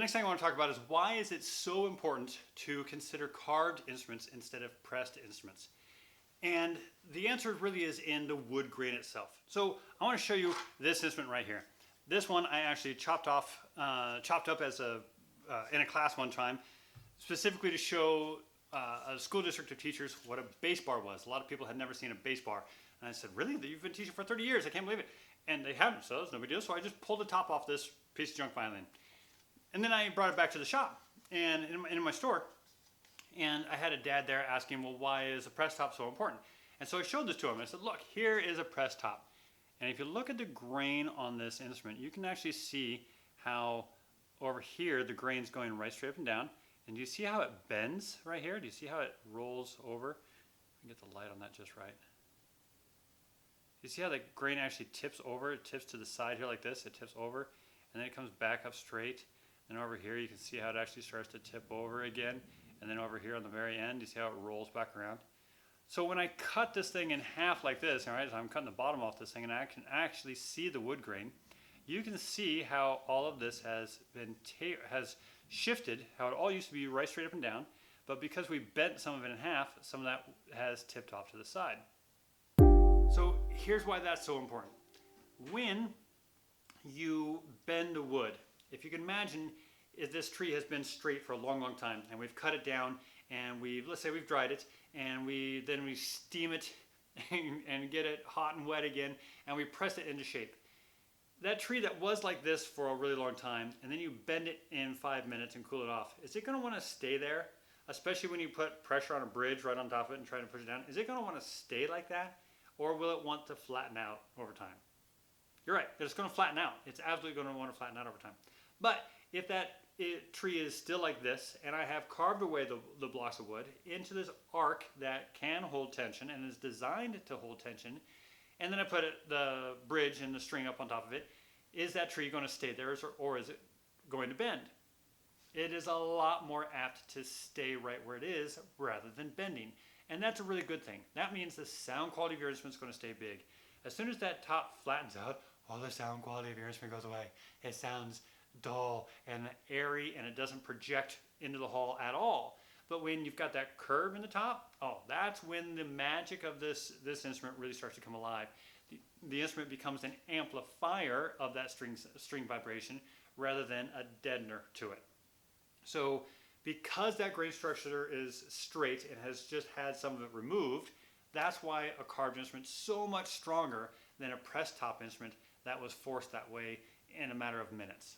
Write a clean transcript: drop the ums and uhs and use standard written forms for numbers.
next thing I want to talk about is why is it so important to consider carved instruments instead of pressed instruments? And the answer really is in the wood grain itself. So I want to show you this instrument right here. This one I actually chopped up as in a class one time, specifically to show a school district of teachers what a bass bar was. A lot of people had never seen a bass bar. And I said, really? You've been teaching for 30 years. I can't believe it. And they haven't, so it's no big deal. So I just pulled the top off this piece of junk violin. And then I brought it back to the shop and in my store. And I had a dad there asking, well, why is a press top so important? And so I showed this to him. I said, look, here is a press top. And if you look at the grain on this instrument, you can actually see how over here the grain's going right straight up and down. And do you see how it bends right here? Do you see how it rolls over? Let me get the light on that just right. You see how the grain actually tips over? It tips to the side here like this. It tips over, and then it comes back up straight. And over here, you can see how it actually starts to tip over again. And then over here on the very end, you see how it rolls back around. So when I cut this thing in half like this, all right, so I'm cutting the bottom off this thing, and I can actually see the wood grain. You can see how all of this has shifted, how it all used to be right straight up and down. But because we bent some of it in half, some of that has tipped off to the side. So here's why that's so important. When you bend the wood, if you can imagine if this tree has been straight for a long, long time and we've cut it down and let's say we've dried it and then we steam it and get it hot and wet again and we press it into shape. That tree that was like this for a really long time and then you bend it in 5 minutes and cool it off, is it going to want to stay there? Especially when you put pressure on a bridge right on top of it and try to push it down. Is it going to want to stay like that? Or will it want to flatten out over time? You're right, it's going to flatten out. It's absolutely going to want to flatten out over time. But if that tree is still like this, and I have carved away the blocks of wood into this arc that can hold tension and is designed to hold tension, and then I put the bridge and the string up on top of it, is that tree going to stay there or is it going to bend? It is a lot more apt to stay right where it is rather than bending. And that's a really good thing. That means the sound quality of your instrument is going to stay big. As soon as that top flattens out, all the sound quality of your instrument goes away. It sounds dull and airy and it doesn't project into the hall at all. But when you've got that curve in the top, oh, that's when the magic of this instrument really starts to come alive. The instrument becomes an amplifier of that string vibration rather than a deadener to it. So because that grain structure is straight and has just had some of it removed, that's why a carved instrument is so much stronger than a pressed top instrument that was forced that way in a matter of minutes.